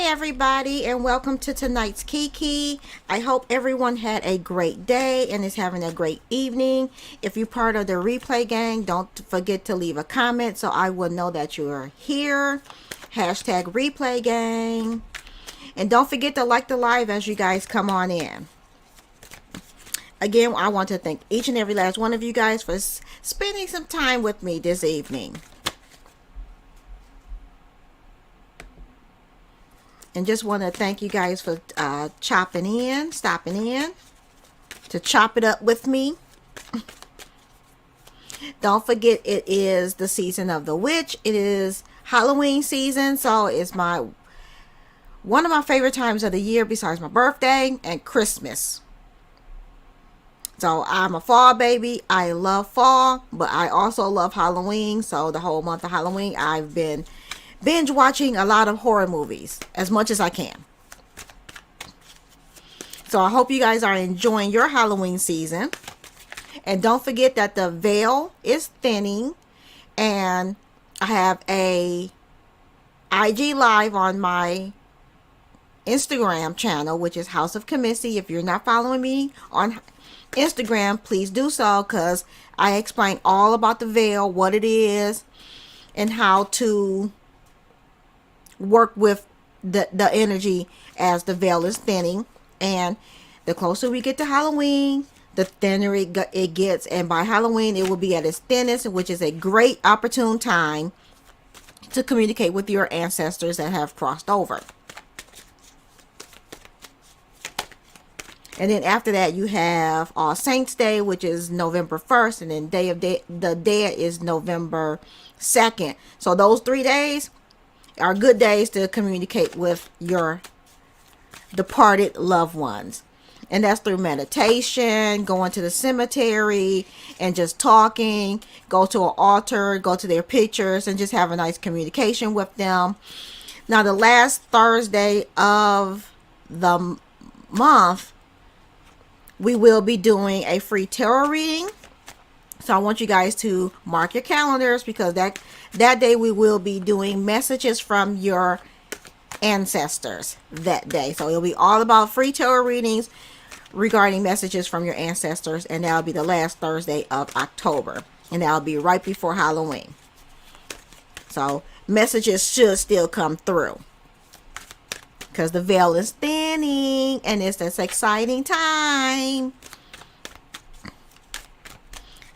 everybody, and welcome to tonight's Kiki. I hope everyone had a great day and is having a great evening. If you're part of the replay gang, don't forget to leave a comment so I will know that you are here. Hashtag replay gang. And don't forget to like the live as you guys come on in. Again, I want to thank each and every last one of you guys for spending some time with me this evening. And just want to thank you guys for stopping in to chop it up with me. Don't forget, it is the season of the witch. It is Halloween season, so it's one of my favorite times of the year besides my birthday and Christmas. So I'm a fall baby. I love fall, but I also love Halloween. So the whole month of Halloween, I've been binge watching a lot of horror movies as much as I can. So I hope you guys are enjoying your Halloween season. And don't forget that the veil is thinning. And I have a IG live on my Instagram channel, which is House of Kemisi. If you're not following me on Instagram, please do so, because I explain all about the veil, what it is, and how to work with the energy as the veil is thinning. And the closer we get to Halloween, the thinner it gets, and by Halloween it will be at its thinnest, which is a great opportune time to communicate with your ancestors that have crossed over. And then after that, you have All Saints Day, which is November 1st, and then Day of the Dead is November 2nd. So those 3 days are good days to communicate with your departed loved ones. And that's through meditation, going to the cemetery, and just talking. Go to an altar, go to their pictures, and just have a nice communication with them. Now, the last Thursday of the month, we will be doing a free tarot reading. So I want you guys to mark your calendars, because that day we will be doing messages from your ancestors that day. So it'll be all about free tarot readings regarding messages from your ancestors, and that'll be the last Thursday of October, and that'll be right before Halloween. So messages should still come through, because the veil is thinning and it's this exciting time.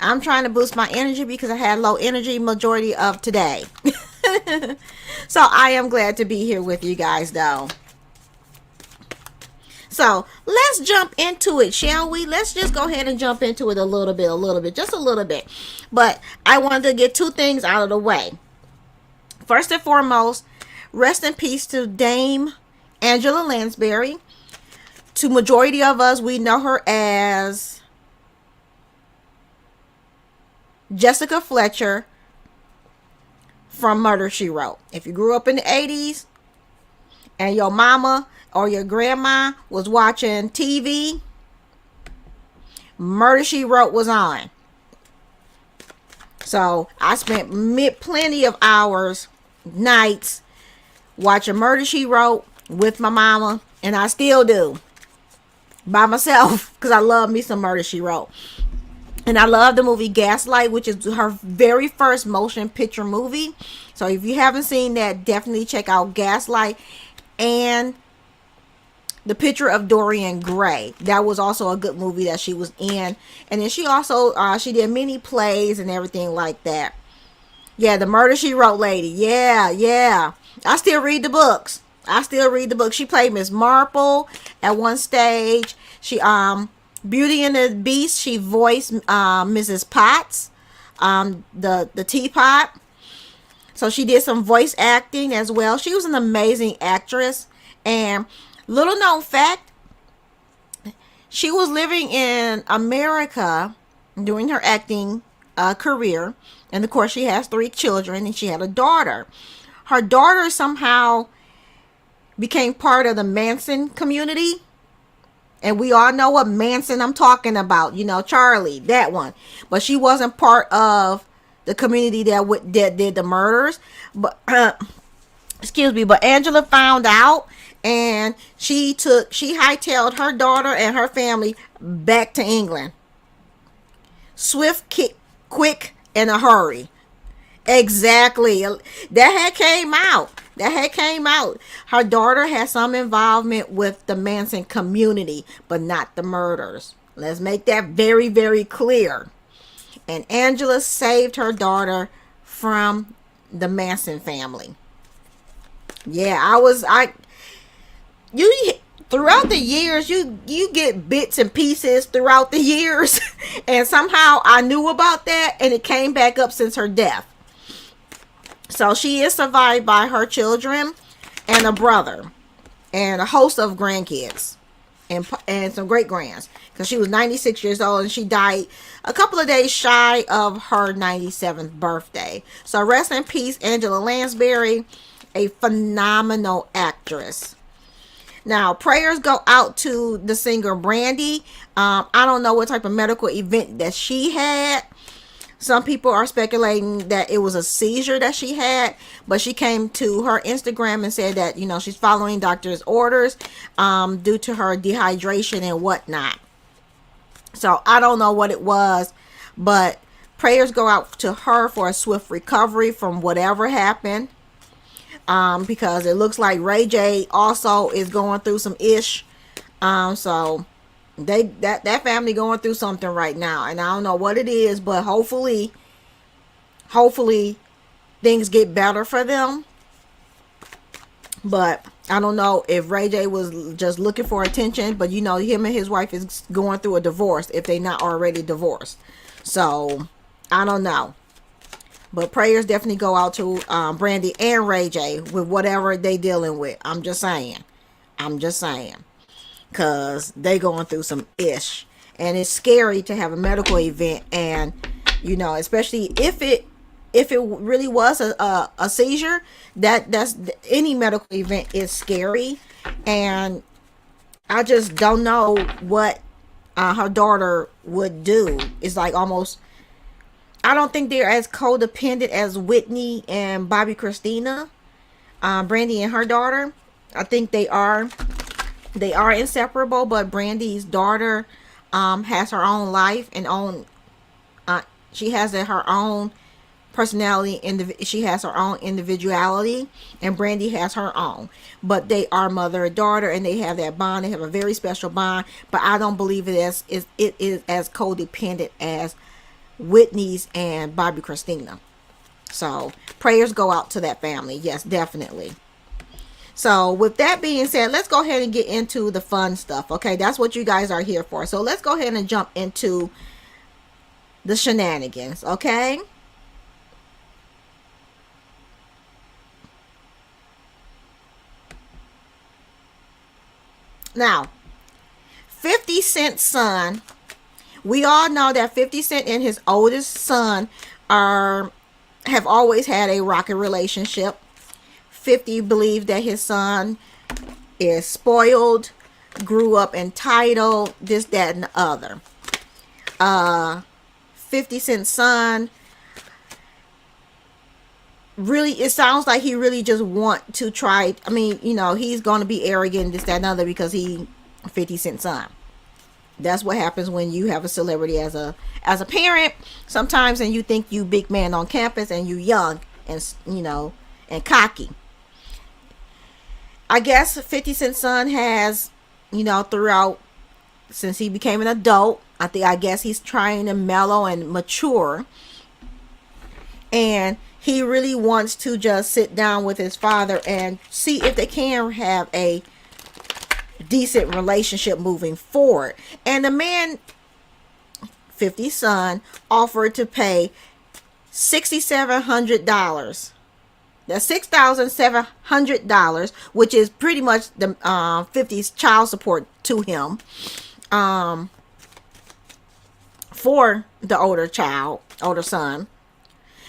I'm trying to boost my energy because I had low energy majority of today. So I am glad to be here with you guys, though. So let's jump into it, shall we? Let's just go ahead and jump into it a little bit, just a little bit. But I wanted to get two things out of the way. First and foremost, rest in peace to Dame Angela Lansbury. To majority of us, we know her as Jessica Fletcher from Murder, She Wrote. If you grew up in the 80s and your mama or your grandma was watching TV, Murder, She Wrote was on. So I spent plenty of hours, nights, watching Murder, She Wrote with my mama, and I still do by myself, because I love me some Murder, She Wrote. And I love the movie Gaslight, which is her very first motion picture movie. So if you haven't seen that, definitely check out Gaslight and The Picture of Dorian Gray. That was also a good movie that she was in. And then she also she did many plays and everything like that. Yeah, the Murder, She Wrote lady. Yeah. I still read the books. She played Miss Marple at one stage. She Beauty and the Beast, she voiced Mrs. Potts, the teapot. So she did some voice acting as well. She was an amazing actress. And little known fact, she was living in America during her acting career. And of course, she has 3 children, and she had a daughter. Her daughter somehow became part of the Manson community. And we all know what Manson I'm talking about. You know, Charlie, that one. But she wasn't part of the community that did the murders. But excuse me, but Angela found out and she hightailed her daughter and her family back to England. Swift, quick, in a hurry. Exactly. That had came out. Her daughter had some involvement with the Manson community, but not the murders. Let's make that very, very clear. And Angela saved her daughter from the Manson family. Yeah, you throughout the years, you get bits and pieces throughout the years, and somehow I knew about that, and it came back up since her death. So she is survived by her children and a brother and a host of grandkids and some great grands, because she was 96 years old and she died a couple of days shy of her 97th birthday. So rest in peace, Angela Lansbury, a phenomenal actress. Now, prayers go out to the singer Brandy. I don't know what type of medical event that she had. Some people are speculating that it was a seizure that she had, but she came to her Instagram and said that, she's following doctor's orders due to her dehydration and whatnot. So I don't know what it was, but prayers go out to her for a swift recovery from whatever happened. Because it looks like Ray J also is going through some ish. So that family going through something right now, and I don't know what it is, but hopefully things get better for them. But I don't know if Ray J was just looking for attention, but him and his wife is going through a divorce if they not already divorced. So I don't know. But prayers definitely go out to Brandy and Ray J with whatever they dealing with. I'm just saying. Because they going through some ish. And it's scary to have a medical event. And, especially if it really was a seizure, that's any medical event is scary. And I just don't know what her daughter would do. It's like almost... I don't think they're as codependent as Whitney and Bobby Christina, Brandy and her daughter. I think they are inseparable, but Brandy's daughter has her own life and she has her own personality, she has her own individuality, and Brandy has her own. But they are mother and daughter, and they have that bond. They have a very special bond, but I don't believe it is as codependent as Whitney's and Bobby Christina. So prayers go out to that family. Yes, definitely. So with that being said, let's go ahead and get into the fun stuff. Okay, that's what you guys are here for. So let's go ahead and jump into the shenanigans. Okay. Now, 50 Cent's son. We all know that 50 Cent and his oldest son have always had a rocky relationship. 50 believes that his son is spoiled, grew up entitled, this, that, and the other. 50 Cent's son, really, it sounds like he really just want to try. I mean, he's going to be arrogant, this, that, and the other, because 50 Cent's son. That's what happens when you have a celebrity as a parent sometimes, and you think you big man on campus and you young and and cocky. I guess 50 Cent's son has, throughout, since he became an adult, I guess he's trying to mellow and mature, and he really wants to just sit down with his father and see if they can have a decent relationship moving forward. And the man, 50's son, offered to pay $6,700. That's $6,700, which is pretty much the 50's child support to him, for the older son,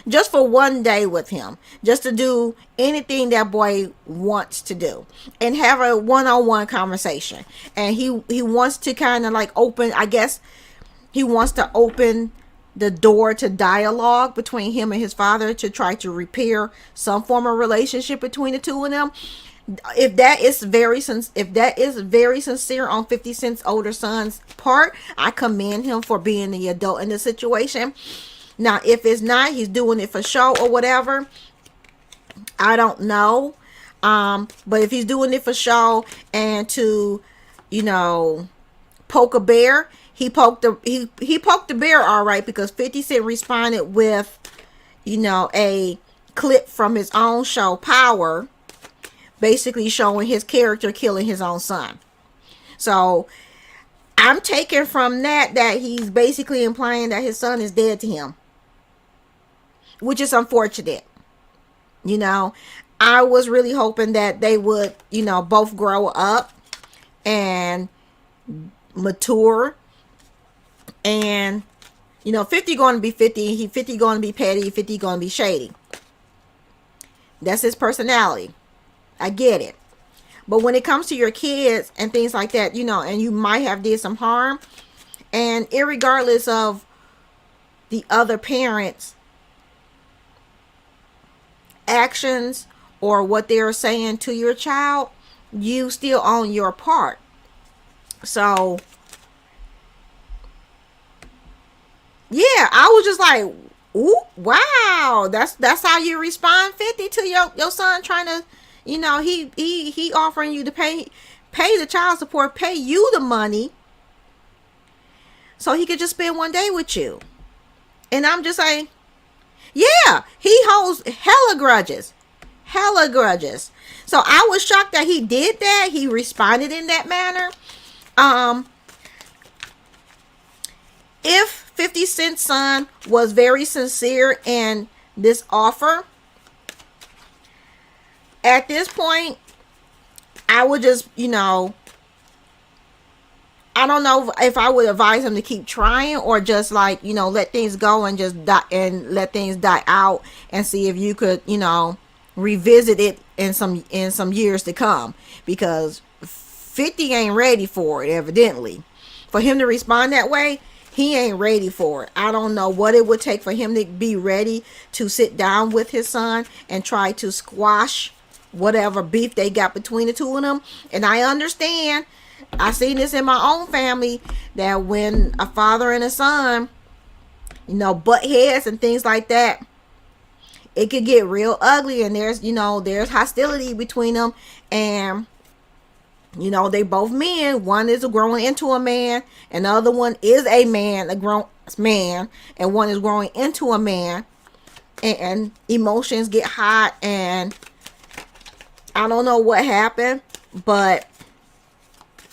just for one day with him, just to do anything that boy wants to do and have a one-on-one conversation. And he wants to kind of like open, I guess he wants to open the door to dialogue between him and his father to try to repair some form of relationship between the two of them. If that is very sincere on 50 Cent's older son's part, I commend him for being the adult in the situation. Now, if it's not, he's doing it for show or whatever, I don't know. But if he's doing it for show and to, you know, poke a bear, he poked the bear all right, because 50 Cent responded with, you know, a clip from his own show Power, basically showing his character killing his own son. So I'm taking from that he's basically implying that his son is dead to him, which is unfortunate. You know, I was really hoping that they would, you know, both grow up and mature. And, you know, 50 going to be 50. 50 going to be petty. 50 going to be shady. That's his personality. I get it. But when it comes to your kids and things like that, you know, and you might have did some harm, and irregardless of the other parents' actions or what they're saying to your child, you still own your part. So yeah, I was just like, ooh, wow, that's how you respond, 50, to your son trying to, you know, he offering you to pay the child support, pay you the money so he could just spend one day with you. And I'm just like, yeah, he holds hella grudges. So I was shocked that he did that. He responded in that manner. If 50 Cent's son was very sincere in this offer, at this point, I would just, you know, I don't know if I would advise him to keep trying, or just, like, you know, let things go and just let things die out and see if you could, you know, revisit it in some years to come, because 50 ain't ready for it, evidently. For him to respond that way, he ain't ready for it. I don't know what it would take for him to be ready to sit down with his son and try to squash whatever beef they got between the two of them. And I understand, I seen this in my own family, that when a father and a son, you know, butt heads and things like that, it could get real ugly, and there's, you know, there's hostility between them. And, you know, they both men. One is growing into a man, and the other one is a man, a grown man, and one is growing into a man, and emotions get hot, and I don't know what happened, but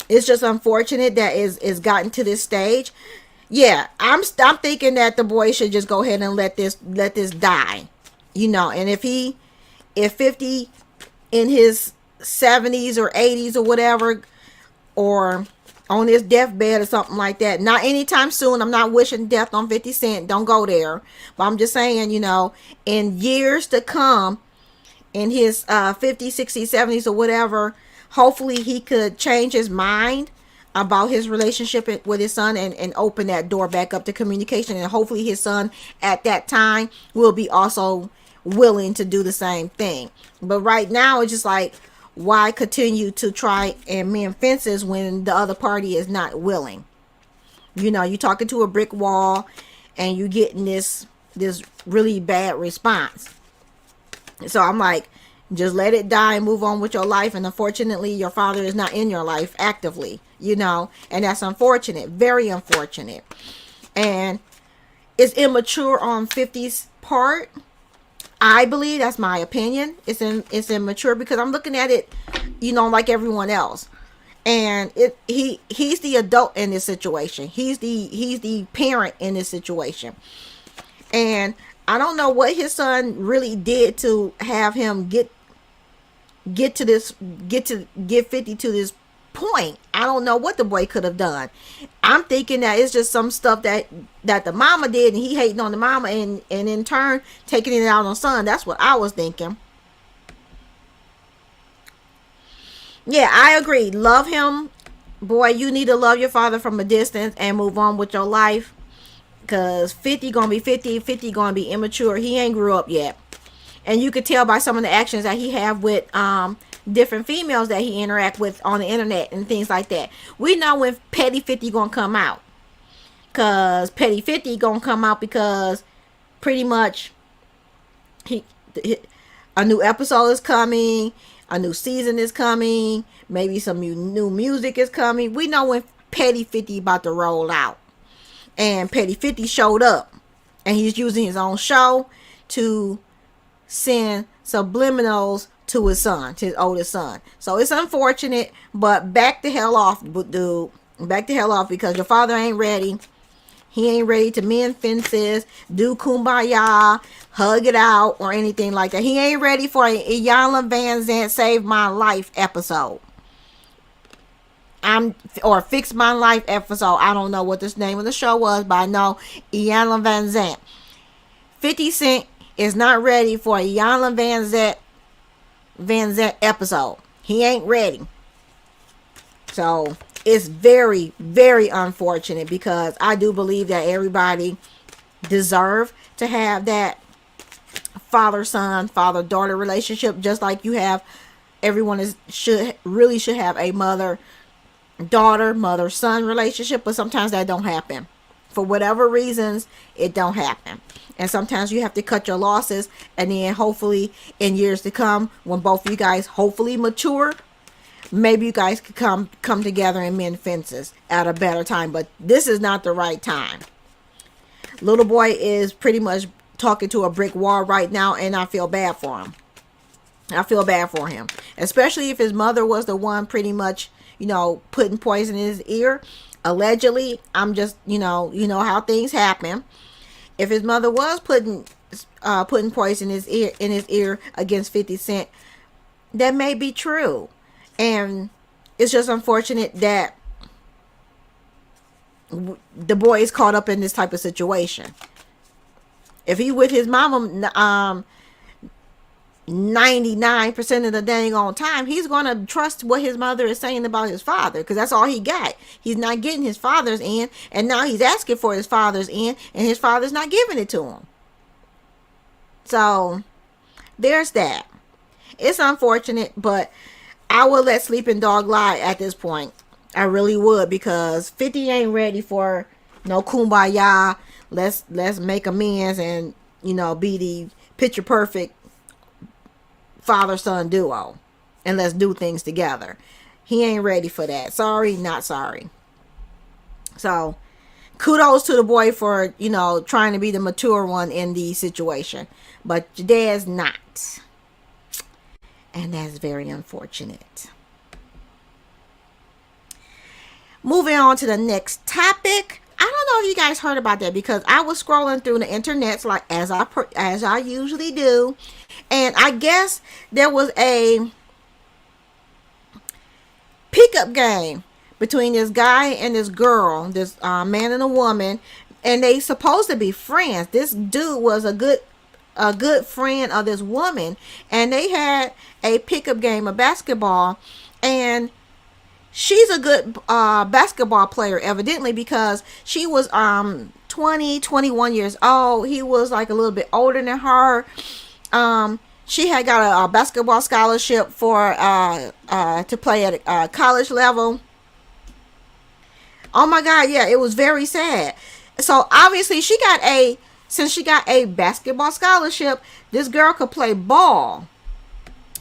it's just unfortunate that it's gotten to this stage. Yeah, I'm thinking that the boy should just go ahead and let this die, you know. And if 50 in his 70s or 80s or whatever, or on his deathbed or something like that, not anytime soon, I'm not wishing death on 50 Cent, don't go there, but I'm just saying, you know, in years to come, in his 50s, 60s, 70s or whatever, hopefully he could change his mind about his relationship with his son, and open that door back up to communication, and hopefully his son at that time will be also willing to do the same thing. But right now, it's just like, why continue to try and mend fences when the other party is not willing? You know, you're talking to a brick wall and you're getting this really bad response. So I'm like, just let it die and move on with your life. And unfortunately, your father is not in your life actively, you know, and that's unfortunate, very unfortunate. And it's immature on 50's part. I believe, that's my opinion. It's immature, because I'm looking at it, you know, like everyone else. And he's the adult in this situation. He's the parent in this situation. And I don't know what his son really did to have him get 50 to this point. I don't know what the boy could have done. I'm thinking that it's just some stuff that the mama did, and he hating on the mama, and in turn taking it out on son. That's what I was thinking. Yeah, I agree. Love him. Boy, you need to love your father from a distance and move on with your life. Because 50 gonna be 50. 50 gonna be immature. He ain't grew up yet. And you could tell by some of the actions that he have with different females that he interact with on the internet and things like that. We know when Petty 50 gonna come out, cause Petty 50 gonna come out because pretty much he a new episode is coming, a new season is coming, maybe some new music is coming. We know when Petty 50 about to roll out, and Petty 50 showed up, and he's using his own show to send subliminals to his son, to his oldest son. So it's unfortunate, but back the hell off, dude. Back the hell off, because your father ain't ready. He ain't ready to mend fences, do kumbaya, hug it out, or anything like that. He ain't ready for a Iyanla Vanzant Save My Life episode. Or Fix My Life episode. I don't know what this name of the show was, but I know Iyanla Vanzant. 50 Cent is not ready for a Iyanla Vanzant episode. He ain't ready. So it's very, very unfortunate, because I do believe that everybody deserve to have that father-son, father-daughter relationship, just like you have. Everyone should have a mother-daughter, mother-son relationship, but sometimes that don't happen. For whatever reasons, it don't happen. And sometimes you have to cut your losses, and then hopefully in years to come, when both of you guys hopefully mature, maybe you guys could come together and mend fences at a better time. But this is not the right time. Little boy is pretty much talking to a brick wall right now, and I feel bad for him. I feel bad for him, especially if his mother was the one pretty much, putting poison in his ear. Allegedly, I'm just, you know how things happen. If his mother was putting poison in his ear against 50 Cent, that may be true. And it's just unfortunate that the boy is caught up in this type of situation. If he with his mama 99% of the dang on time, he's going to trust what his mother is saying about his father, because that's all he got. He's not getting his father's end, and now he's asking for his father's end, and his father's not giving it to him. So there's that. It's unfortunate, but I would let Sleeping Dog lie at this point. I really would, because 50 ain't ready for no kumbaya. Let's make amends and be the picture perfect father-son duo, and let's do things together. He ain't ready for that. Sorry, not sorry. So kudos to the boy for trying to be the mature one in the situation, but your dad's not, and that's very unfortunate. Moving on to the next topic. I don't know if you guys heard about that, because I was scrolling through the internet like as I usually do, and I guess there was a pickup game between this guy and this girl, this man and a woman, and they supposed to be friends. This dude was a good friend of this woman, and they had a pickup game of basketball, and she's a good basketball player, evidently, because she was 21 years old. He was like a little bit older than her. She had got a basketball scholarship for to play at a college level. Oh my God, yeah, it was very sad. So obviously since she got a basketball scholarship, this girl could play ball.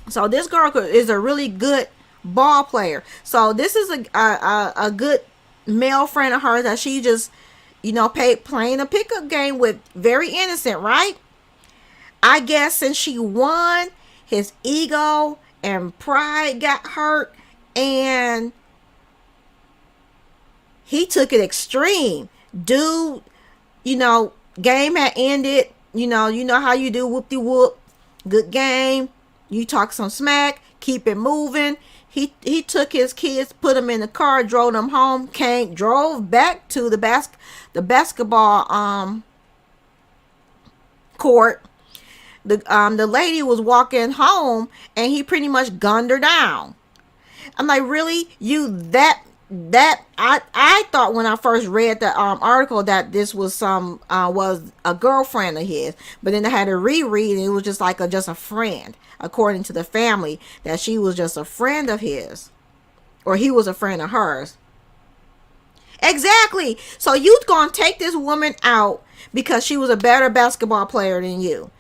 So this girl is a really good ball player. So this is a good male friend of hers that she just playing a pickup game with. Very innocent, right? I guess since she won, his ego and pride got hurt, and he took it extreme. Dude, game had ended. You know how you do, whoop-de-whoop. Good game. You talk some smack, keep it moving. He took his kids, put them in the car, drove them home, drove back to the basketball court. The lady was walking home, and he pretty much gunned her down. I'm like, really? You that that I thought when I first read the article that this was was a girlfriend of his, but then I had to reread, and it was just like just a friend, according to the family, that she was just a friend of his, or he was a friend of hers. Exactly. So you gonna take this woman out because she was a better basketball player than you?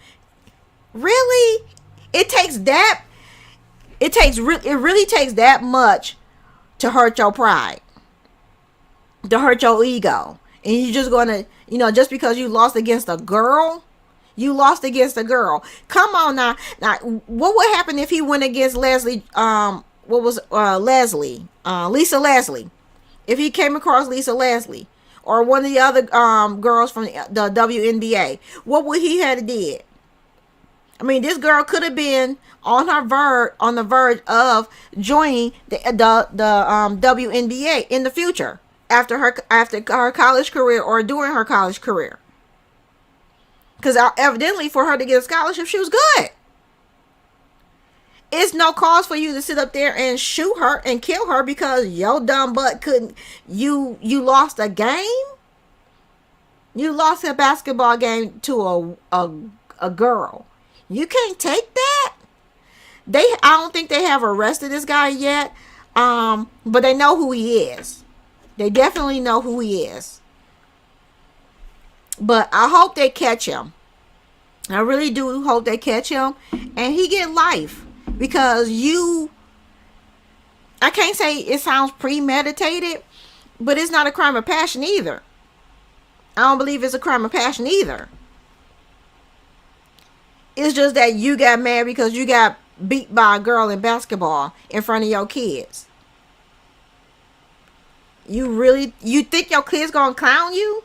Really? It takes that. It really takes that much to hurt your pride, to hurt your ego, and you just gonna, just because you lost against a girl, you lost against a girl. Come on now. Now, what would happen if he went against Leslie? What was Lisa Leslie? If he came across Lisa Leslie or one of the other girls from the WNBA, what would he have did? I mean, this girl could have been on the verge of joining the WNBA in the future after her college career or during her college career. Because evidently, for her to get a scholarship, she was good. It's no cause for you to sit up there and shoot her and kill her because your dumb butt couldn't. You lost a game. You lost a basketball game to a girl. You can't take that. I don't think they have arrested this guy yet. But they know who he is. They definitely know who he is. But I hope they catch him. I really do hope they catch him and he get life. Because I can't say it sounds premeditated, but it's not a crime of passion either. I don't believe it's a crime of passion either. It's just that you got mad because you got beat by a girl in basketball in front of your kids. You think your kid's gonna clown you?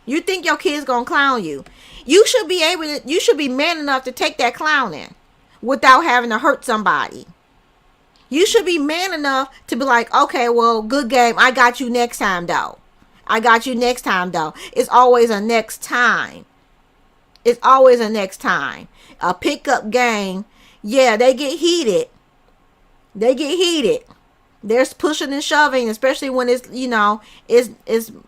You think your kid's gonna clown you? You should be man enough to take that clowning without having to hurt somebody. You should be man enough to be like, okay, well, good game. I got you next time, though. It's always a next time. A pickup game. Yeah, they get heated. There's pushing and shoving, especially when it's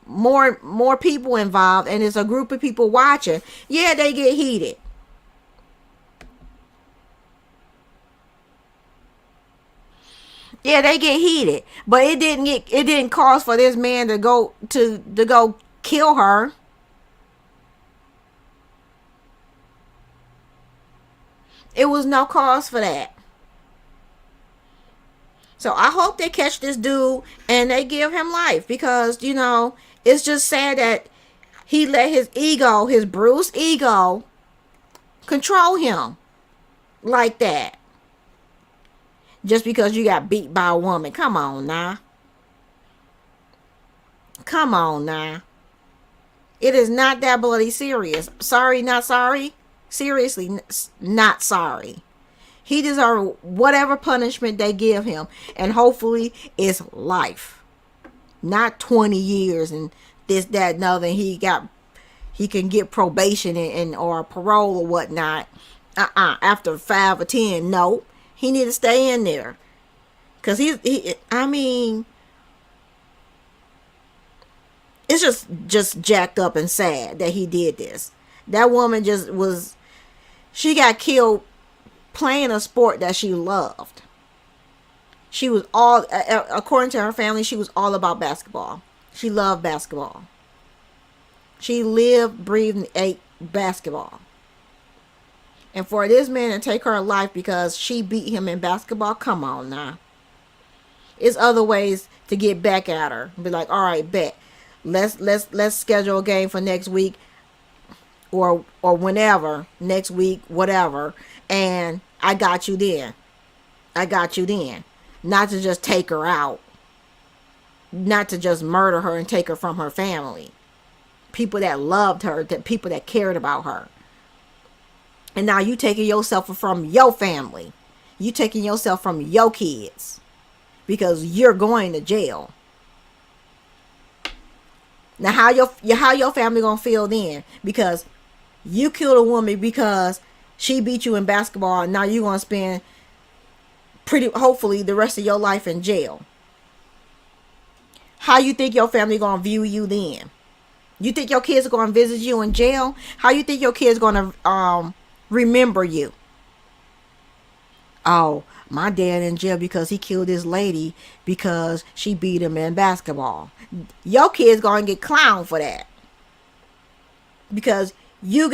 more people involved and it's a group of people watching. Yeah, they get heated. But it didn't cause for this man to go kill her. It was no cause for that. So I hope they catch this dude and they give him life, because it's just sad that he let his bruised ego control him like that. Just because you got beat by a woman. Come on now. It is not that bloody serious. Sorry, not sorry. Seriously, not sorry. He deserves whatever punishment they give him. And hopefully it's life. Not 20 years and this, that, and other. He can get probation and or parole or whatnot. After 5 or 10. No. He need to stay in there. Because it's just jacked up and sad that he did this. That woman she got killed playing a sport that she loved. She was according to her family, she was all about basketball. She loved basketball. She lived, breathed, and ate basketball. And for this man to take her life because she beat him in basketball, come on now. It's other ways to get back at her. Be like, all right, bet. Let's schedule a game for next week. Or whenever, next week, whatever, and I got you then. Not to just take her out. Not to just murder her and take her from her family. People that loved her, people that cared about her. And now you taking yourself from your family. You taking yourself from your kids. Because you're going to jail. Now how your family gonna feel then? Because you killed a woman because she beat you in basketball, and now you're gonna spend hopefully the rest of your life in jail. How you think your family gonna view you then? You think your kids are gonna visit you in jail? How you think your kids gonna remember you? Oh, my dad in jail because he killed this lady because she beat him in basketball. Your kids gonna get clowned for that. Because you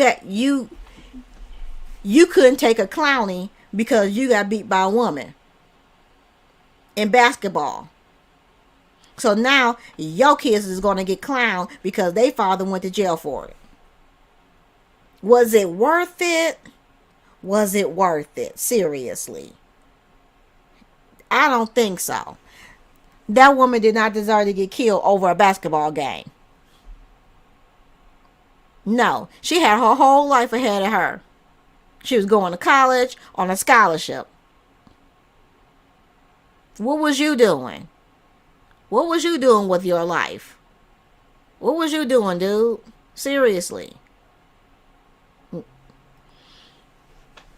couldn't take a clowning because you got beat by a woman in basketball. So now your kids is going to get clowned because their father went to jail for it. Was it worth it? Was it worth it? Seriously. I don't think so. That woman did not deserve to get killed over a basketball game. No, she had her whole life ahead of her. She was going to college on a scholarship. What was you doing? What was you doing with your life? What was you doing, dude? Seriously.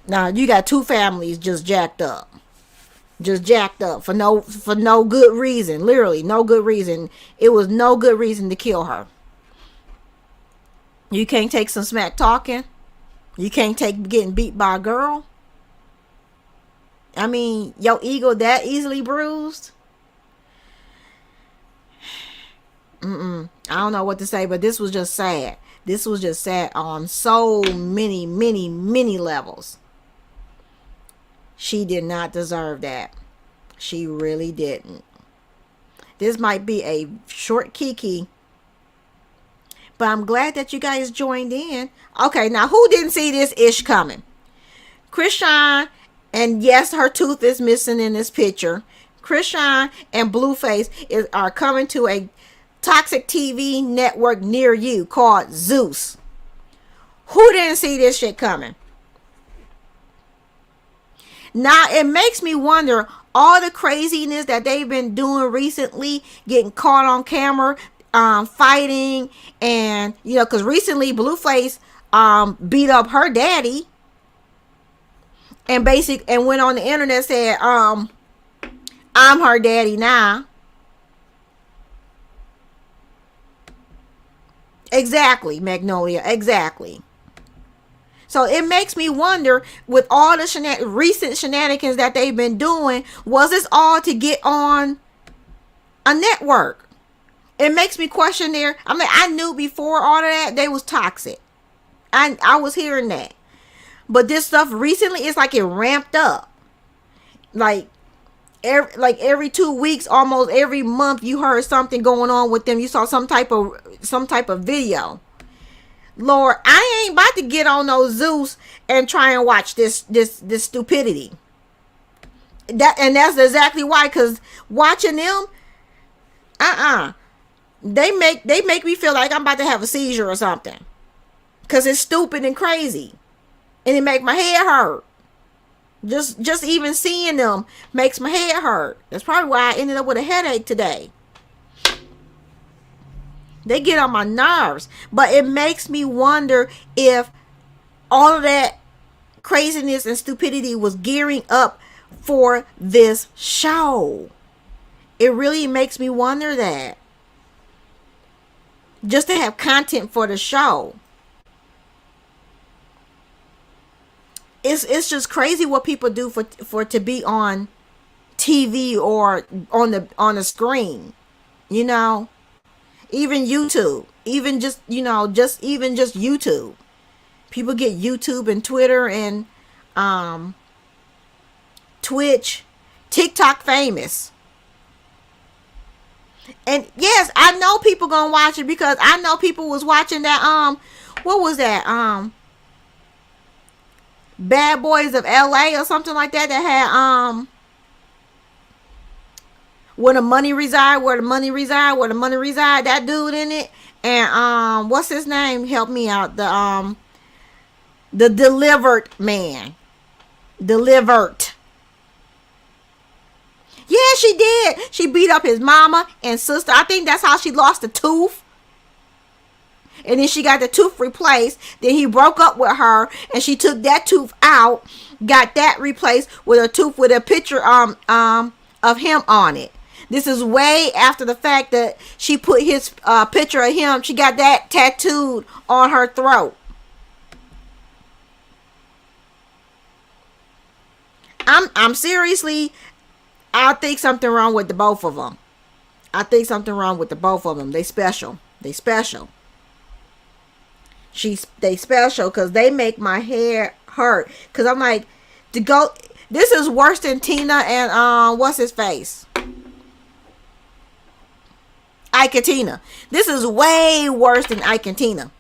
Now you got two families just jacked up. Just jacked up for no good reason. Literally no good reason. It was no good reason to kill her. You can't take some smack talking. You can't take getting beat by a girl. I mean, your ego that easily bruised. I don't know what to say, but this was just sad. This was just sad on so many levels. She did not deserve that. She really didn't. This might be a short Kiki, but I'm glad that you guys joined in. Okay, now who didn't see this ish coming? Chrisean, and yes, her tooth is missing in this picture. Chrisean and Bluface are coming to a toxic TV network near you called Zeus. Who didn't see this shit coming? Now it makes me wonder all the craziness that they've been doing recently, getting caught on camera, fighting, and because recently Bluface beat up her daddy, and went on the internet said, I'm her daddy now. Exactly, Magnolia. Exactly. So it makes me wonder, with all the recent shenanigans that they've been doing, was this all to get on a network? It makes me question there. I mean, I knew before all of that they was toxic. I was hearing that. But this stuff recently, it's like it ramped up. Like every 2 weeks, almost every month, you heard something going on with them. You saw some type of video. Lord, I ain't about to get on no Zeus and try and watch this stupidity. That's exactly why, because watching them, they make me feel like I'm about to have a seizure or something, because it's stupid and crazy, and it make my head hurt. Just even seeing them makes my head hurt. That's probably why I ended up with a headache today. They get on my nerves. But it makes me wonder if all of that craziness and stupidity was gearing up for this show. It really makes me wonder that. Just to have content for the show. It's just crazy what people do for to be on TV or on the screen. Even YouTube, even just YouTube. People get YouTube and Twitter and Twitch, TikTok famous. And yes, I know people gonna watch it, because I know people was watching that what was that Bad Boys of LA or something like that had where the money reside, that dude in it. And what's his name? Help me out. The Delivered man. Delivered. Yeah, she did. She beat up his mama and sister. I think that's how she lost a tooth. And then she got the tooth replaced. Then he broke up with her, and she took that tooth out, got that replaced with a tooth with a picture of him on it. This is way after the fact that she put his picture of him. She got that tattooed on her throat. I'm seriously, I think something wrong with the both of them. I think something wrong with the both of them. They special. They special. They special because they make my hair hurt. Because I'm like, this is worse than Tina and what's his face? Ike and Tina. This is way worse than Ike and Tina.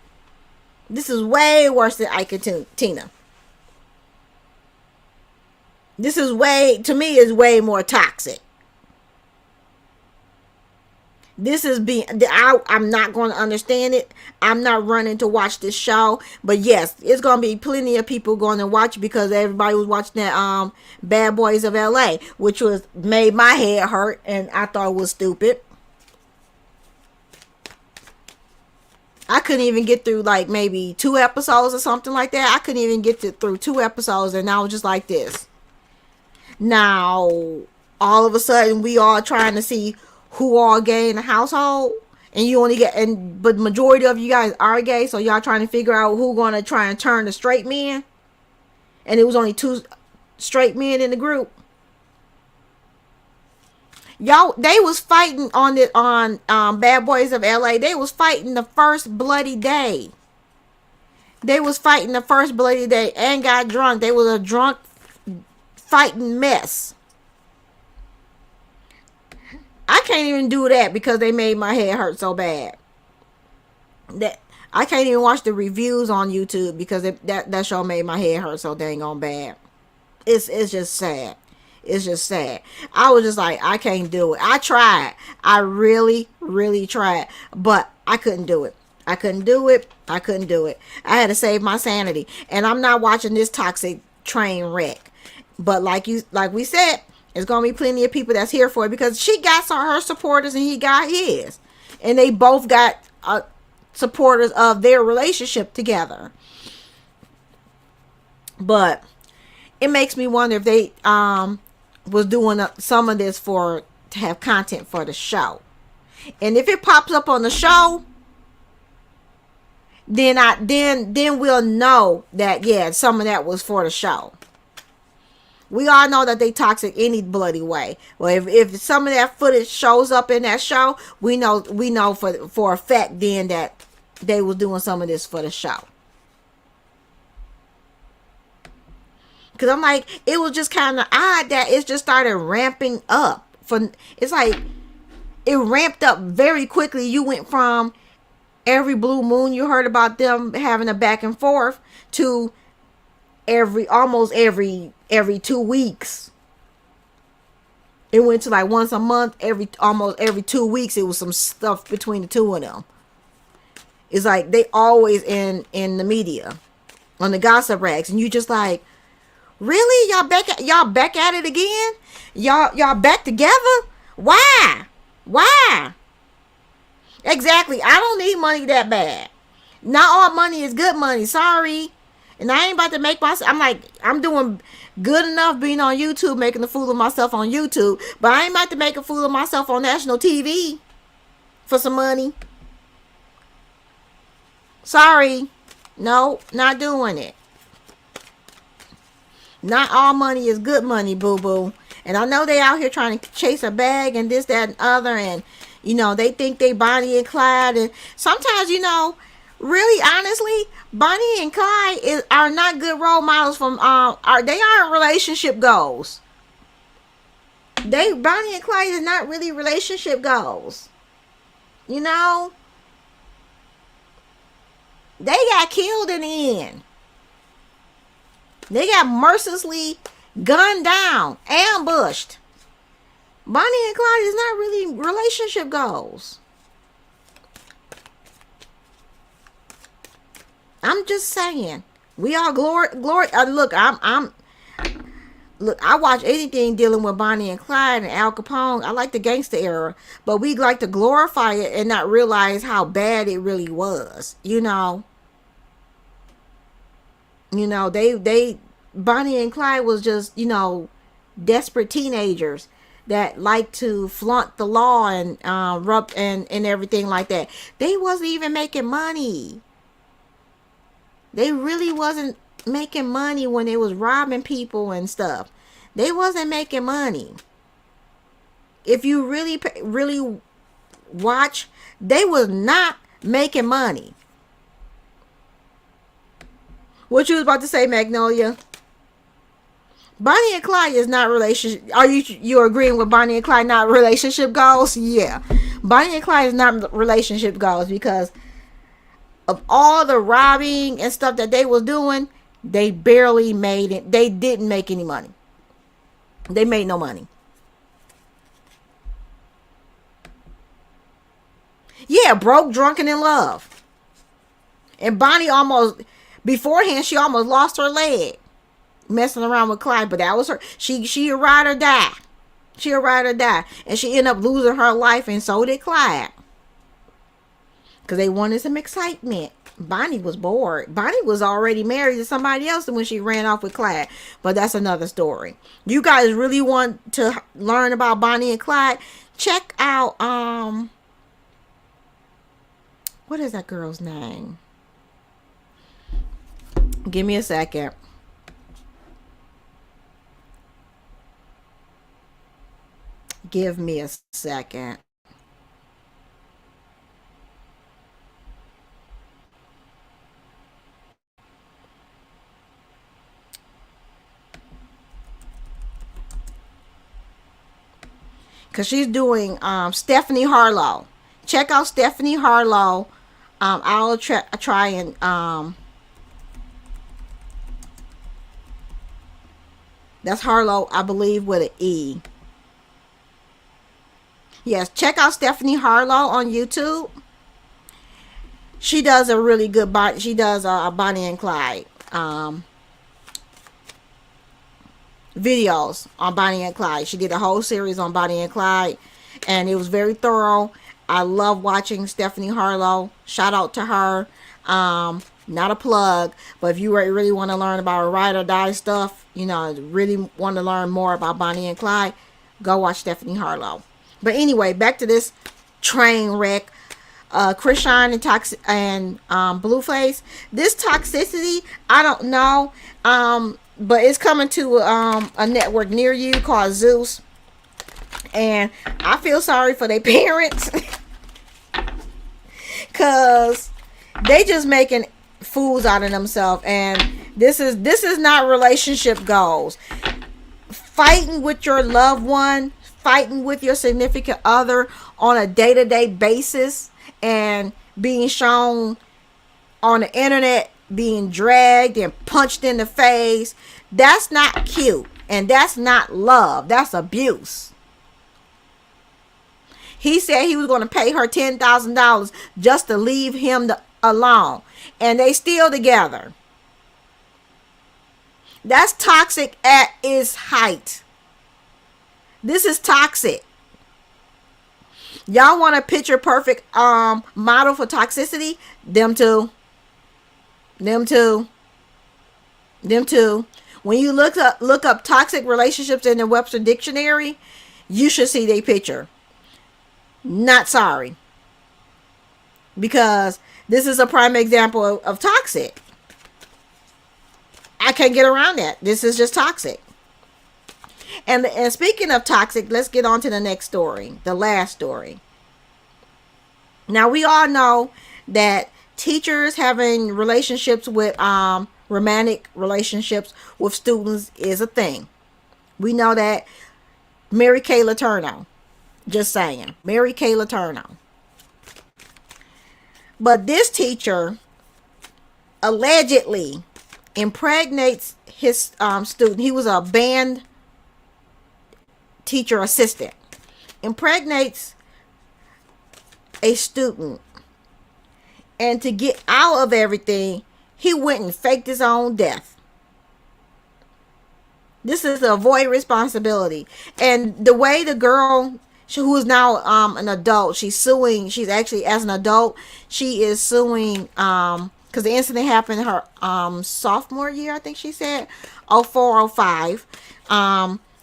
This is way worse than Ike and Tina. This is to me, is way more toxic. This is I'm not going to understand it. I'm not running to watch this show. But yes, it's going to be plenty of people going to watch it because everybody was watching that Bad Boys of LA, which made my head hurt and I thought it was stupid. I couldn't even get through like maybe 2 episodes or something like that. I couldn't even get through 2 episodes and I was just like this. Now, all of a sudden, we all trying to see who all gay in the household, and you only but majority of you guys are gay, so y'all trying to figure out who gonna try and turn the straight men, and it was only 2 straight men in the group. Y'all, they was fighting on Bad Boys of LA. They was fighting the first bloody day. They was fighting the first bloody day and got drunk. They was a drunk fighting mess. I can't even do that because they made my head hurt so bad. That I can't even watch the reviews on YouTube because that show made my head hurt so dang on bad. It's just sad. It's just sad. I was just like, I can't do it. I tried. I really, really tried. But I couldn't do it. I couldn't do it. I couldn't do it. I had to save my sanity. And I'm not watching this toxic train wreck. But like we said, there's gonna be plenty of people that's here for it because she got her supporters and he got his, and they both got supporters of their relationship together. But it makes me wonder if they was doing some of this to have content for the show, and if it pops up on the show, then we'll know that yeah, some of that was for the show. We all know that they toxic any bloody way. Well, if some of that footage shows up in that show, we know for a fact then that they was doing some of this for the show. Because I'm like, it was just kind of odd that it just started ramping up. It's like it ramped up very quickly. You went from every blue moon you heard about them having a back and forth to almost every 2 weeks. It went to like once a month, almost every 2 weeks. It was some stuff between the two of them. It's like they always in the media on the gossip rags, and you just like, really, y'all back at it again? Y'all back together? Why? Exactly. I don't need money that bad. Not all money is good money. Sorry. And I ain't about to make myself, I'm doing good enough being on YouTube, making a fool of myself on YouTube. But I ain't about to make a fool of myself on national TV for some money. Sorry. No, not doing it. Not all money is good money, boo-boo. And I know they out here trying to chase a bag and this, that, and other. And, they think they Bonnie and Clyde. And sometimes, really, honestly, Bonnie and Clyde are not good role models they aren't relationship goals. Bonnie and Clyde is not really relationship goals. They got killed in the end. They got mercilessly gunned down, ambushed. Bonnie and Clyde is not really relationship goals. I'm just saying. We all glory. Look, Look, I watch anything dealing with Bonnie and Clyde and Al Capone. I like the gangster era, but we like to glorify it and not realize how bad it really was. They Bonnie and Clyde was just, desperate teenagers that like to flaunt the law and rub and everything like that. They wasn't even making money. They really wasn't making money when they was robbing people and stuff. They wasn't making money. If you really watch, they was not making money. What you was about to say, Magnolia? Bonnie and Clyde is not relationship. Are you agreeing with Bonnie and Clyde not relationship goals? Yeah, Bonnie and Clyde is not relationship goals because of all the robbing and stuff that they was doing. They barely made it. They didn't make any money. They made no money. Yeah, broke, drunk, and in love. And Bonnie beforehand, she almost lost her leg messing around with Clyde, but that was her. She a ride or die. She a ride or die. And she ended up losing her life, and so did Clyde. Because they wanted some excitement. Bonnie was bored. Bonnie was already married to somebody else when she ran off with Clyde. But that's another story. You guys really want to learn about Bonnie and Clyde? Check out, what is that girl's name? Give me a second. Give me a second. Because she's doing Stephanie Harlow. Check out Stephanie Harlow. I'll try and that's Harlow, I believe, with an E. Yes, check out Stephanie Harlow on YouTube. She does a really good body. She does a Bonnie and Clyde videos on Bonnie and Clyde. She did a whole series on Bonnie and Clyde, and it was very thorough. I love watching Stephanie Harlow. Shout out to her. Not a plug, but if you really want to learn about ride or die stuff, really want to learn more about Bonnie and Clyde, go watch Stephanie Harlow. But anyway, back to this train wreck. Chrisean and Bluface. This toxicity, I don't know. But it's coming to a network near you called Zeus. And I feel sorry for their parents. Cause they just making fools out of themselves. And this is not relationship goals. Fighting with your loved one, fighting with your significant other on a day-to-day basis, and being shown on the internet, being dragged and punched in the face. That's not cute, and that's not love. That's abuse. He said he was going to pay her $10,000 just to leave him alone, and they still together. That's toxic at its height. This is toxic. Y'all want a picture perfect model for toxicity? Them two. When you look up toxic relationships in the Webster Dictionary, you should see their picture. Not sorry. Because this is a prime example of toxic. I can't get around that. This is just toxic. And speaking of toxic, let's get on to the next story. The last story. Now, we all know that teachers having relationships with romantic relationships with students is a thing. We know that. Mary Kay Letourneau. Just saying. Mary Kay Letourneau. But this teacher allegedly impregnates his student. He was a band teacher assistant. Impregnates a student. And to get out of everything, he went and faked his own death. This is to avoid responsibility. And the way the girl, who is now an adult, she's suing. She's actually, as an adult, she is suing because the incident happened in her sophomore year, I think she said, 0405.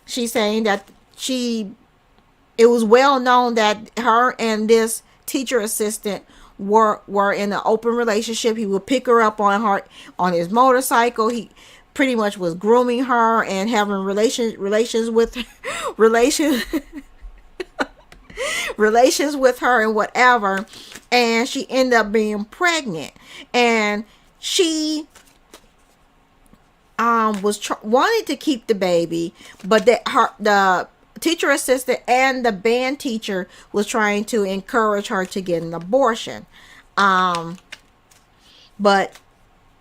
She's saying that it was well known that her and this teacher assistant were in an open relationship. He would pick her up on his motorcycle. He pretty much was grooming her and having relations with relations relations with her and whatever. And she ended up being pregnant, and she wanted to keep the baby, but the teacher assistant and the band teacher was trying to encourage her to get an abortion. But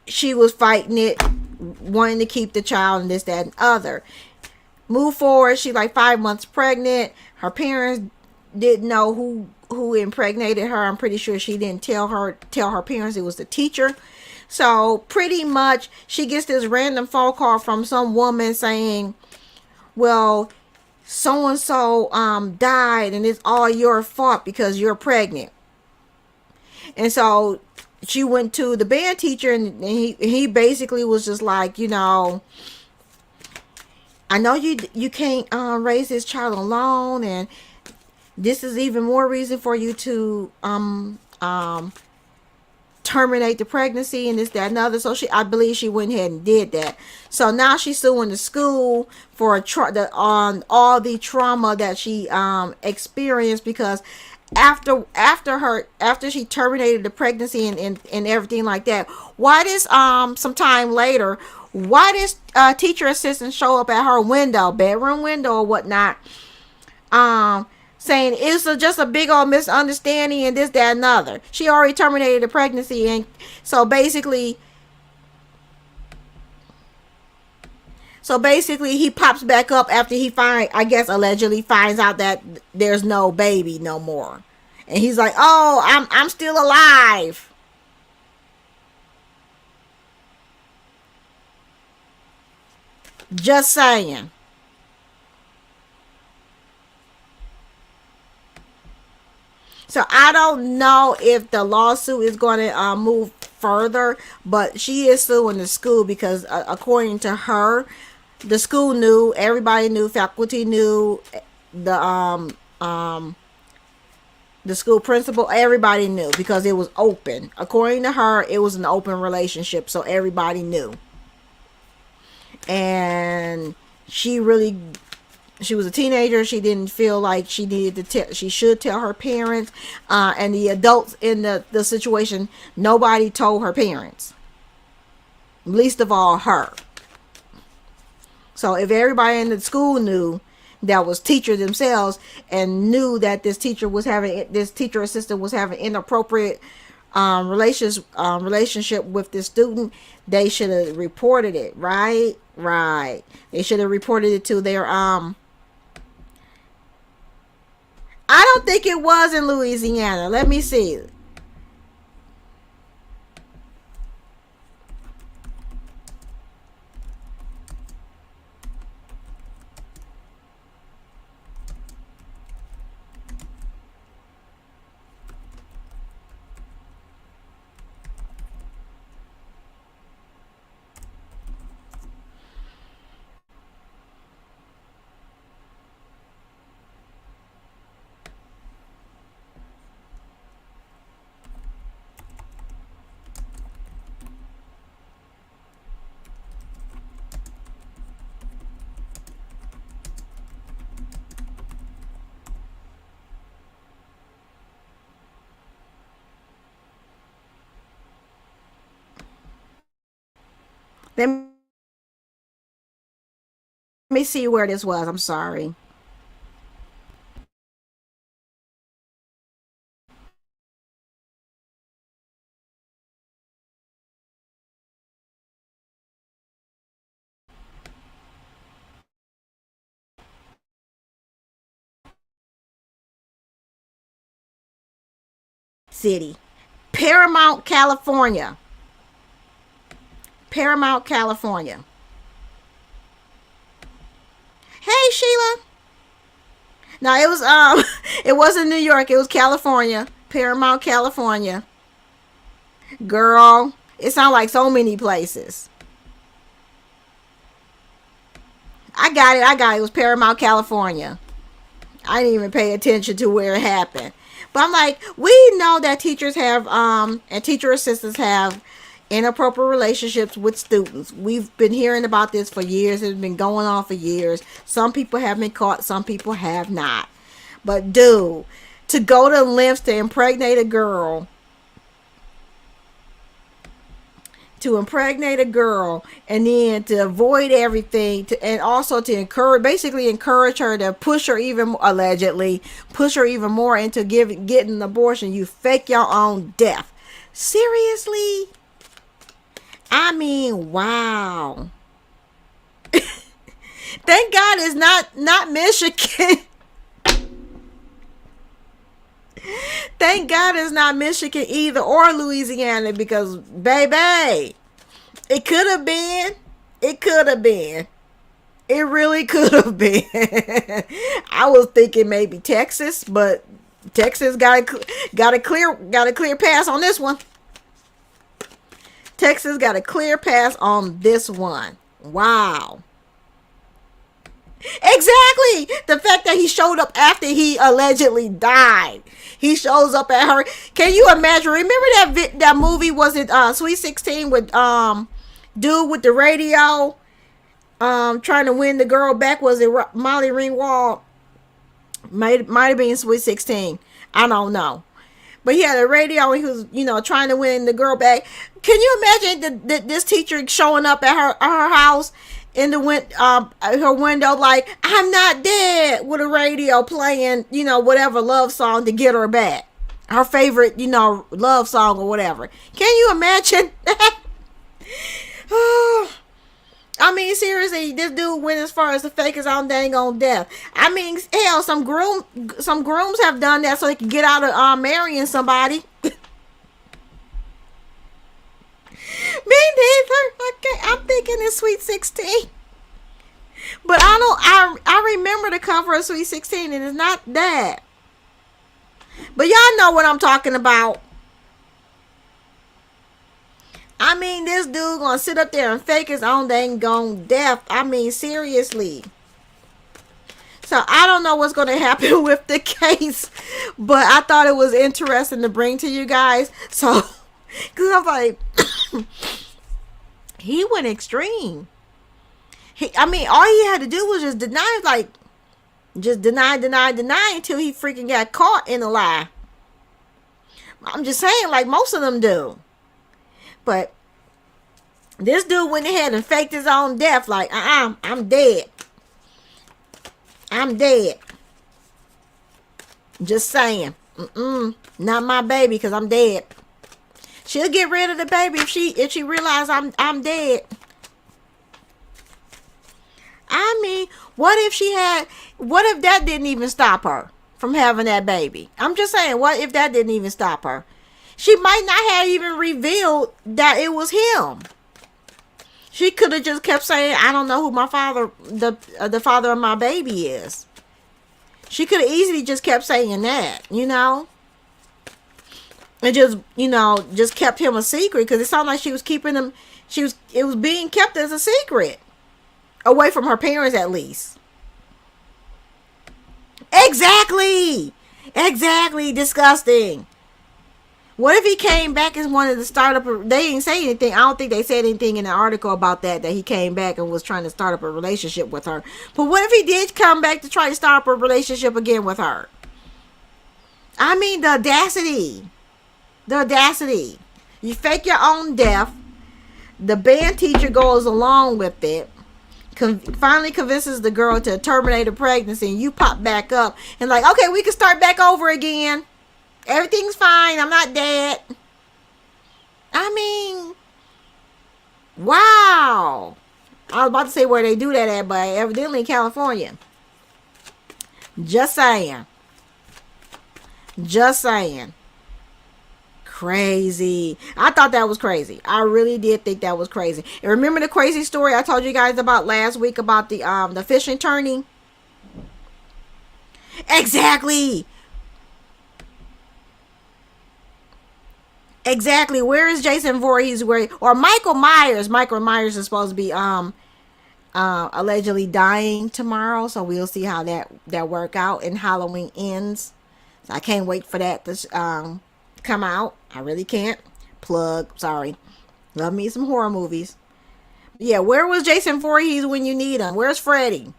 she was fighting it, wanting to keep the child, and this, that, and other. Move forward, she's like 5 months pregnant. Her parents didn't know who impregnated her. I'm pretty sure she didn't tell her parents it was the teacher. So pretty much she gets this random phone call from some woman saying, well, so and so died and it's all your fault because you're pregnant. And so she went to the band teacher, and he basically was just like, I know you can't raise this child alone, and this is even more reason for you to terminate the pregnancy and this, that, and other. So I believe she went ahead and did that. So now she's suing the school for on all the trauma that she experienced, because after she terminated the pregnancy and everything like that, why does some time later, why does teacher assistant show up at her bedroom window or whatnot, saying it's just a big old misunderstanding and this, that, and other. She already terminated the pregnancy, and so basically he pops back up after he allegedly finds out that there's no baby no more, and he's like, "Oh, I'm still alive." Just saying. So I don't know if the lawsuit is going to move further, but she is suing the school because according to her, the school knew, everybody knew, faculty knew, the school principal, everybody knew because it was open. According to her, it was an open relationship, so everybody knew. And she was a teenager. She didn't feel like she needed to she should tell her parents, and the adults in the situation, nobody told her parents, least of all her. So if everybody in the school knew, that was teachers themselves, and knew that this teacher assistant was having inappropriate relationship with this student, they should have reported it. Right. They should have reported it to their I don't think it was in Louisiana. Let me see. Let me see where this was. I'm sorry. City. Paramount, California. Paramount, California. Hey, Sheila. No, it was it wasn't New York. It was California, Paramount, California. Girl, it sounds like so many places. I got it. I got it. It was Paramount, California. I didn't even pay attention to where it happened. But I'm like, we know that teachers have and teacher assistants have inappropriate relationships with students. We've been hearing about this for years. It's been going on for years. Some people have been caught, some people have not. But dude, to go to lengths to impregnate a girl, and then to avoid everything, and also to encourage her to push her even, allegedly push her even more into getting an abortion. You fake your own death. Seriously? I mean, wow. Thank God it's not Michigan. Thank God it's not Michigan either, or Louisiana, because baby, it could have been. It could have been. It really could have been. I was thinking maybe Texas, but Texas got a clear pass on this one. Texas got a clear pass on this one. Wow. Exactly. The fact that he showed up after he allegedly died. He shows up at her. Can you imagine? Remember that movie? Was it Sweet 16 with dude with the radio trying to win the girl back? Was it Molly Ringwald? Might have been Sweet 16. I don't know. But he had a radio and he was, trying to win the girl back. Can you imagine this teacher showing up at her house in the her window like, I'm not dead, with a radio playing, whatever love song to get her back. Her favorite, love song or whatever. Can you imagine that? I mean, seriously, this dude went as far as to fake his own dang on death. I mean, hell, some grooms have done that so they can get out of marrying somebody. Me neither. Okay, I'm thinking it's Sweet 16. But I remember the cover of Sweet 16 and it's not that. But y'all know what I'm talking about. I mean, this dude gonna sit up there and fake his own dang gone death. I mean, seriously. So I don't know what's gonna happen with the case, but I thought it was interesting to bring to you guys. So, because I'm like, he went extreme. All he had to do was just deny, deny until he freaking got caught in a lie. I'm just saying, like most of them do. But this dude went ahead and faked his own death, like, I'm dead. I'm dead. Just saying. Not my baby, because I'm dead. She'll get rid of the baby if she realizes I'm dead. I mean, what if that didn't even stop her from having that baby? I'm just saying, what if that didn't even stop her? She might not have even revealed that it was him. She could have just kept saying, I don't know who my father, the father of my baby is. She could have easily just kept saying that, and just kept him a secret, because it sounded like she was keeping him. It was being kept as a secret, away from her parents at least. Exactly, disgusting. What if he came back and wanted to start up they didn't say anything. I don't think they said anything in the article about that he came back and was trying to start up a relationship with her. But what if he did come back to try to start up a relationship again with her? I mean, the audacity. You fake your own death. The band teacher goes along with it. Finally convinces the girl to terminate a pregnancy, and you pop back up and like, okay, we can start back over again. Everything's fine. I'm not dead. I mean, wow. I was about to say where they do that at, but evidently in California. Just saying. Crazy. I thought that was crazy. I really did think that was crazy. And remember the crazy story I told you guys about last week about the fishing tourney Exactly. Exactly. Where is Jason Voorhees? Where or Michael Myers? Michael Myers is supposed to be allegedly dying tomorrow, so we'll see how that work out and Halloween ends. So I can't wait for that to come out. I really can't. Plug. Sorry. Love me some horror movies. Yeah, where was Jason Voorhees when you need him? Where's Freddy?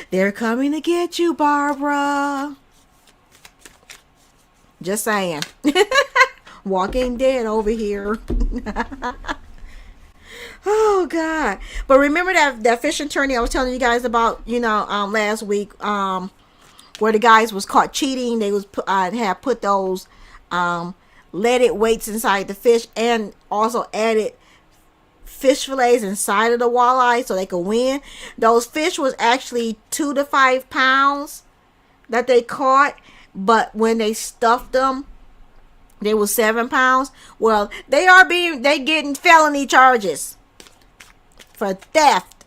They're coming to get you, Barbara. Just saying. Walking Dead over here. Oh God! But remember that fish attorney I was telling you guys about, last week, where the guys was caught cheating. They was had put those leaded weights inside the fish and also added fish fillets inside of the walleye so they could win. Those fish was actually 2 to 5 pounds that they caught, but when they stuffed them, they was 7 pounds. Well, they getting felony charges for theft.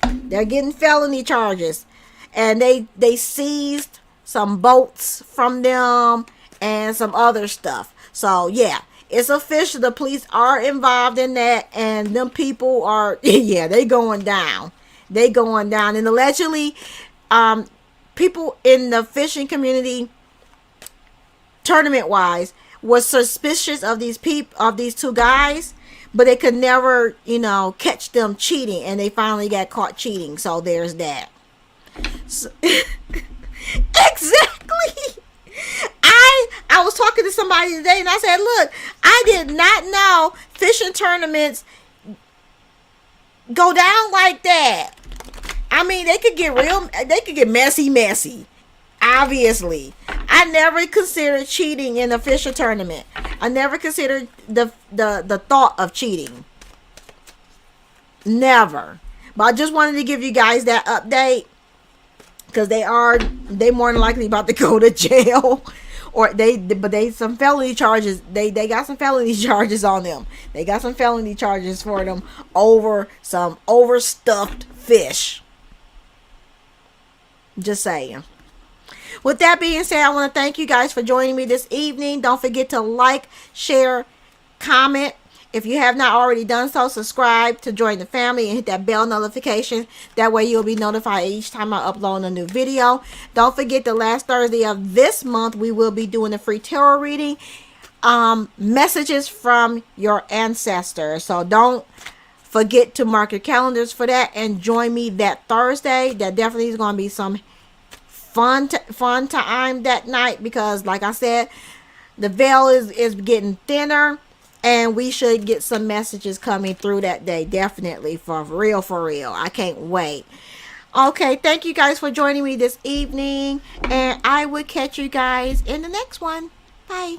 They're getting felony charges, and they seized some boats from them and some other stuff. So yeah, it's official. The police are involved in that, and them people are yeah, they going down. They going down, and allegedly, people in the fishing community, tournament wise, was suspicious of these two guys, but they could never, catch them cheating, and they finally got caught cheating. So there's that. So, exactly. I was talking to somebody today, and I said, look, I did not know fishing tournaments go down like that. I mean, they could get messy. Obviously, I never considered cheating in a fishing tournament. I never considered the thought of cheating. Never. But I just wanted to give you guys that update, because they more than likely about to go to jail, or they some felony charges. They got some felony charges on them. They got some felony charges for them over some overstuffed fish. Just saying. With that being said, I want to thank you guys for joining me this evening. Don't forget to like, share, comment. If you have not already done so, subscribe to join the family and hit that bell notification. That way you'll be notified each time I upload a new video. Don't forget, the last Thursday of this month, we will be doing a free tarot reading. Messages from your ancestors. So don't forget to mark your calendars for that and join me that Thursday. That definitely is going to be some fun time that night, because like I said, the veil is getting thinner, and we should get some messages coming through that day. Definitely, for real. I can't wait. Okay, thank you guys for joining me this evening, and I will catch you guys in the next one. Bye.